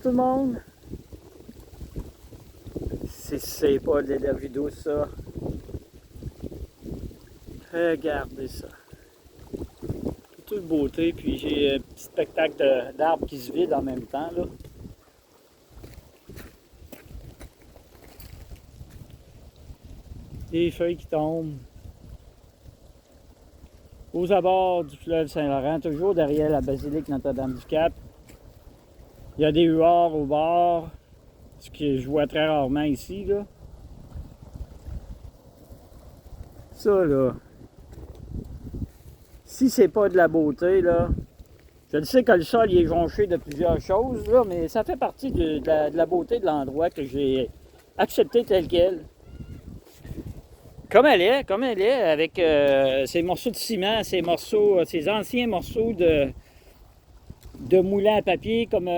tout le monde! C'est pas de la vidéo ça. Regardez ça. Toute beauté, puis j'ai un petit spectacle d'arbres qui se vident en même temps là. Des feuilles qui tombent. Aux abords du fleuve Saint-Laurent, toujours derrière la basilique Notre-Dame-du-Cap. Il y a des huards au bord, ce que je vois très rarement ici là. Ça là, si c'est pas de la beauté là, je le sais que le sol il est jonché de plusieurs choses là, mais ça fait partie de la beauté de l'endroit que j'ai accepté tel quel. Comme elle est, avec ces morceaux de ciment, ces anciens morceaux de moulin à papier, comme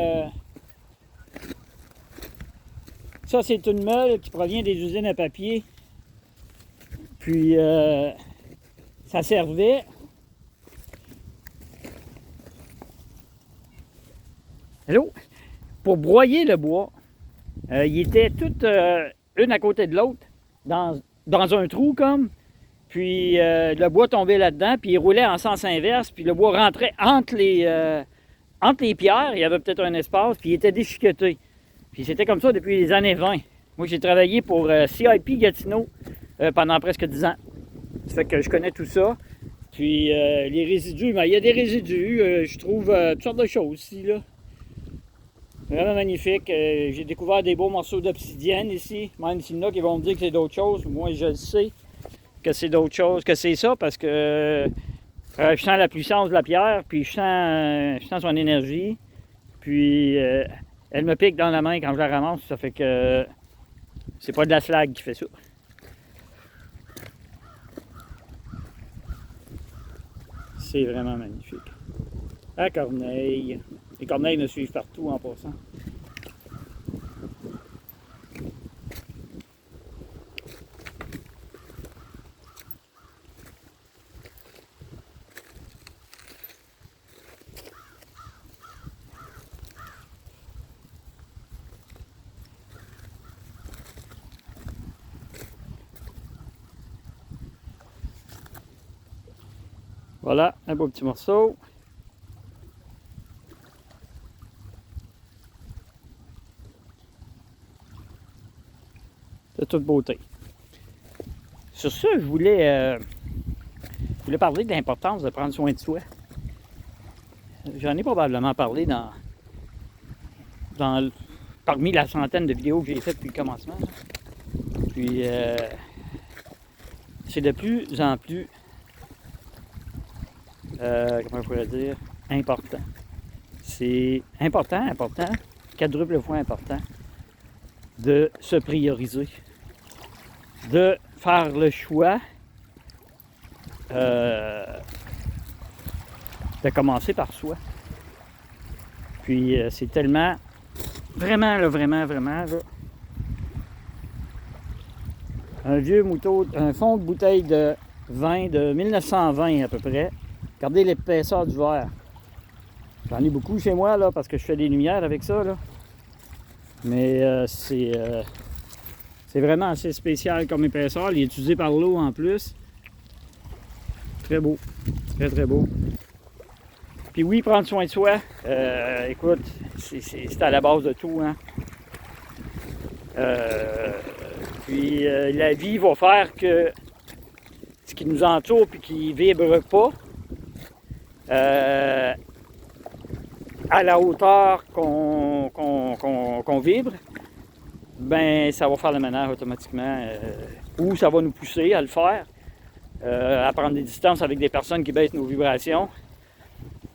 ça, c'est une meule qui provient des usines à papier. Puis ça servait. Allô? Pour broyer le bois. Il était toutes une à côté de l'autre, dans un trou comme. Puis le bois tombait là-dedans, puis il roulait en sens inverse, puis le bois rentrait entre les pierres, il y avait peut-être un espace, puis il était déchiqueté. Puis c'était comme ça depuis les années 20. Moi, j'ai travaillé pour CIP Gatineau pendant presque 10 ans. Ça fait que je connais tout ça. Puis les résidus, il y a des résidus, je trouve toutes sortes de choses ici, là. Vraiment magnifique. J'ai découvert des beaux morceaux d'obsidienne ici. Même s'il y en a qui vont me dire que c'est d'autres choses, moi je le sais que c'est d'autres choses, que c'est ça, parce que je sens la puissance de la pierre, puis je sens son énergie. Puis elle me pique dans la main quand je la ramasse, ça fait que c'est pas de la slag qui fait ça. C'est vraiment magnifique. À Corneille. Les corneilles me suivent partout en passant. Voilà, un beau petit morceau. De toute beauté. Sur ça, je voulais parler de l'importance de prendre soin de soi. J'en ai probablement parlé parmi la centaine de vidéos que j'ai faites depuis le commencement. Puis, c'est de plus en plus, comment je pourrais dire, important. C'est important, quadruple fois important, de se prioriser, de faire le choix de commencer par soi. Puis c'est tellement, vraiment, là, un vieux mouton, un fond de bouteille de vin de 1920 à peu près. Regardez l'épaisseur du verre. J'en ai beaucoup chez moi là parce que je fais des lumières avec ça là. Mais c'est vraiment assez spécial comme épaisseur. Il est utilisé par l'eau en plus. Très beau. Très très beau. Puis oui, prendre soin de soi. Écoute, c'est à la base de tout. Hein. Puis la vie va faire que ce qui nous entoure et qui ne vibre pas à la hauteur qu'on vibre, ben ça va faire le ménage automatiquement. Ou ça va nous pousser à le faire, à prendre des distances avec des personnes qui baissent nos vibrations.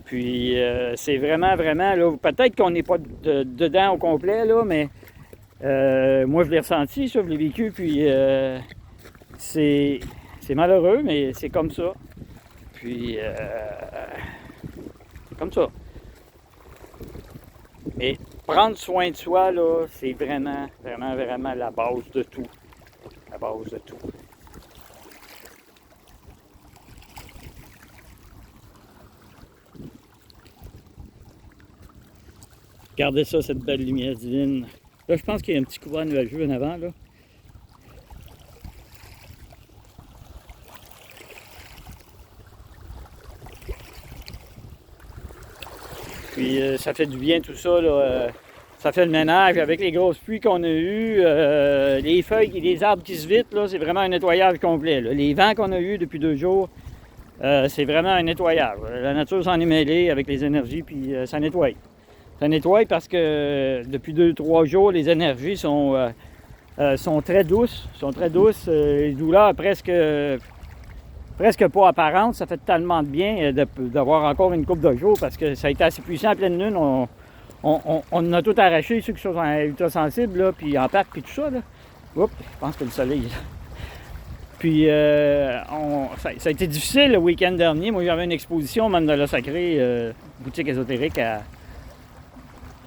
Puis c'est vraiment, là, peut-être qu'on n'est pas dedans au complet, là, mais moi je l'ai ressenti, ça, je l'ai vécu, puis c'est malheureux, mais c'est comme ça. Puis c'est comme ça. Mais prendre soin de soi, là, c'est vraiment la base de tout. La base de tout. Regardez ça, cette belle lumière divine. Là, je pense qu'il y a un petit couvert nuageux en avant, là. Puis ça fait du bien tout ça, là. Ça fait le ménage avec les grosses pluies qu'on a eues, les feuilles et les arbres qui se vident, là, c'est vraiment un nettoyage complet, là. Les vents qu'on a eus depuis 2 jours, c'est vraiment un nettoyage. La nature s'en est mêlée avec les énergies, puis ça nettoie. Ça nettoie parce que depuis 2-3 jours, les énergies sont très douces. Les douleurs presque pas apparentes. Ça fait tellement de bien d'avoir encore une couple de jours parce que ça a été assez puissant en pleine lune. On a tout arraché, ceux qui sont ultra sensibles, là, puis en pâte, puis tout ça. Là. Oups, je pense que le soleil. Puis ça a été difficile le week-end dernier. Moi, j'avais une exposition au Mandala Sacré, boutique ésotérique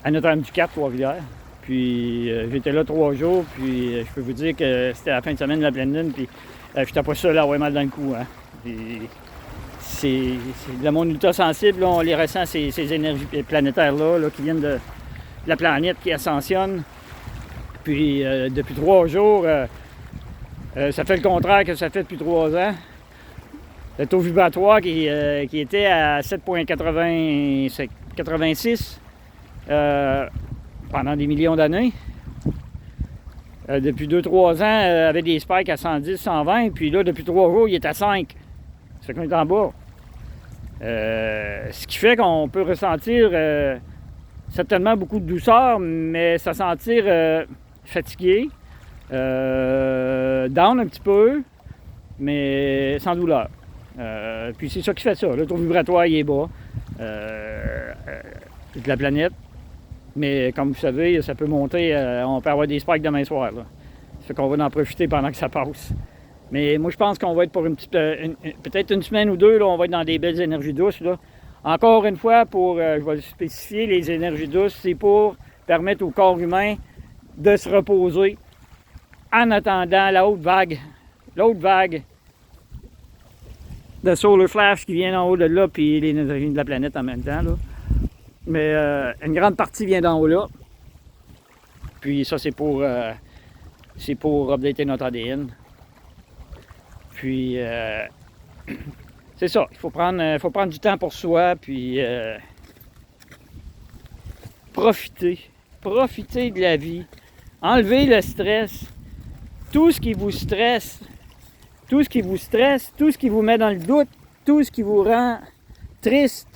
à Notre-Dame-du-Cap, Trois-Rivières. Puis j'étais là 3 jours, puis je peux vous dire que c'était la fin de semaine de la pleine lune, puis j'étais pas seul à avoir mal dans le cou. Hein. C'est le monde ultra sensible, là, on les ressent, ces énergies planétaires-là là, qui viennent de la planète, qui ascensionnent. Puis depuis 3 jours, ça fait le contraire que ça fait depuis 3 ans. Le taux vibratoire qui était à 7,86 pendant des millions d'années. Depuis 2-3 ans, avait des spikes à 110, 120, puis là, depuis 3 jours, il est à 5. Ça fait qu'on est en bas. Ce qui fait qu'on peut ressentir certainement beaucoup de douceur, mais se sentir fatigué, down un petit peu, mais sans douleur. Puis c'est ça qui fait ça. Le taux vibratoire, il est bas de la planète. Mais comme vous savez, ça peut monter, on peut avoir des spikes demain soir. Là. Ça fait qu'on va en profiter pendant que ça passe. Mais moi, je pense qu'on va être pour peut-être une semaine ou 2, là, on va être dans des belles énergies douces. Là. Encore une fois, je vais spécifier, les énergies douces, c'est pour permettre au corps humain de se reposer en attendant la haute vague. L'autre vague de solar flash qui vient en haut de là, puis les énergies de la planète en même temps. Là. Mais une grande partie vient d'en haut là. Puis ça, c'est pour updater notre ADN. Puis c'est ça, il faut prendre du temps pour soi, puis profiter de la vie, enlever le stress, tout ce qui vous stresse, tout ce qui vous met dans le doute, tout ce qui vous rend triste,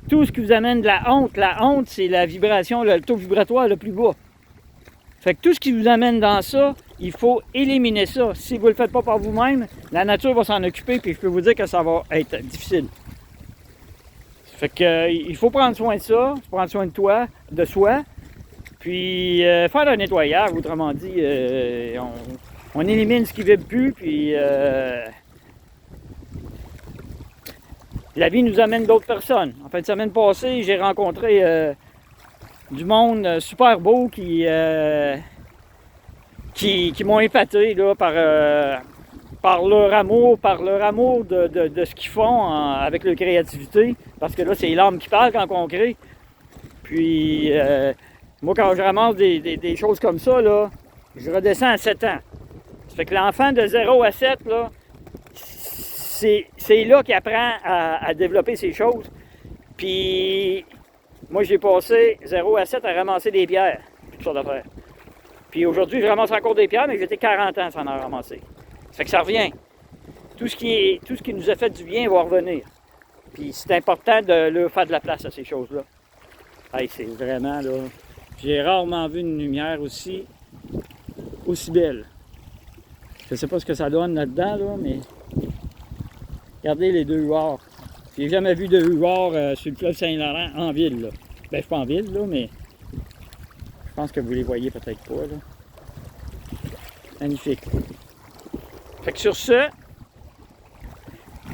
tout ce qui vous amène de la honte. La honte, c'est la vibration, le taux vibratoire le plus bas. Fait que tout ce qui vous amène dans ça, il faut éliminer ça. Si vous ne le faites pas par vous-même, la nature va s'en occuper, puis je peux vous dire que ça va être difficile. Fait que il faut prendre soin de ça, prendre soin de soi, puis faire un nettoyage, autrement dit, on élimine ce qui ne vibre plus, puis la vie nous amène d'autres personnes. En fin de semaine passée, j'ai rencontré du monde super beau qui m'ont épaté là, par leur amour, de ce qu'ils font avec leur créativité. Parce que là, c'est l'âme qui parle quand on crée. Puis, moi, quand je ramasse des choses comme ça, là, je redescends à 7 ans. Ça fait que l'enfant de 0 à 7, là, c'est là qu'il apprend à développer ces choses. Puis, moi, j'ai passé 0 à 7 à ramasser des pierres, toutes sortes d'affaires. Puis aujourd'hui, je ramasse encore des pierres, mais j'étais 40 ans sans en ramasser. Ça fait que ça revient. Tout ce qui nous a fait du bien va revenir. Puis c'est important de leur faire de la place à ces choses-là. Hey, c'est vraiment, là... J'ai rarement vu une lumière aussi belle. Je sais pas ce que ça donne là-dedans, là, mais... Regardez les 2 huards. J'ai jamais vu de huards sur le fleuve Saint-Laurent en ville, là. Ben, je suis pas en ville, là, mais... Je pense que vous les voyez peut-être pas, là. Magnifique. Fait que sur ce,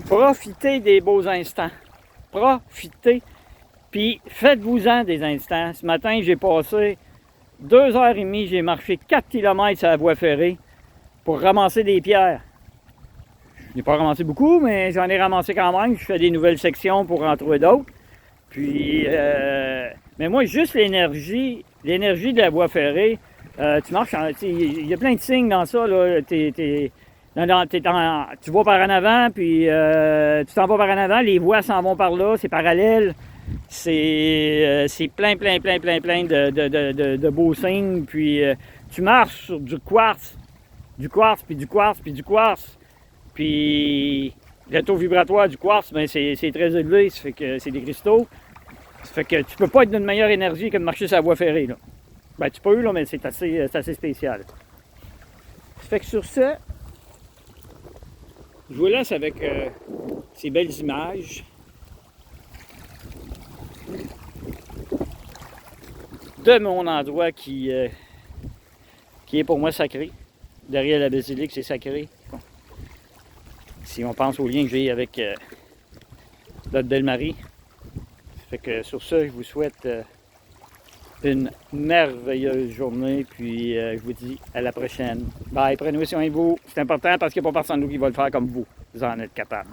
profitez des beaux instants. Profitez. Puis faites-vous-en des instants. Ce matin, j'ai passé 2h30, j'ai marché 4 km sur la voie ferrée pour ramasser des pierres. Je n'ai pas ramassé beaucoup, mais j'en ai ramassé quand même. Je fais des nouvelles sections pour en trouver d'autres. Puis, Mais moi, juste l'énergie de la voie ferrée, tu marches, il y a plein de signes dans ça, là. Tu vas par en avant, puis tu t'en vas par en avant, les voies s'en vont par là, c'est parallèle. C'est plein de beaux signes. Puis tu marches sur du quartz, puis du quartz, puis du quartz. Puis le taux vibratoire du quartz, ben, c'est très élevé, ça fait que c'est des cristaux. Ça fait que tu peux pas être d'une meilleure énergie que de marcher sur la voie ferrée, là. Ben, tu peux, là, mais c'est assez spécial. Ça fait que sur ça, je vous laisse avec ces belles images de mon endroit qui est pour moi sacré. Derrière la basilique, c'est sacré. Bon. Si on pense au lien que j'ai avec notre belle-Marie. Ça fait que sur ça, je vous souhaite une merveilleuse journée. Puis je vous dis à la prochaine. Bye, prenez soin de vous. C'est important parce qu'il n'y a pas personne de nous qui va le faire comme vous. Vous en êtes capable.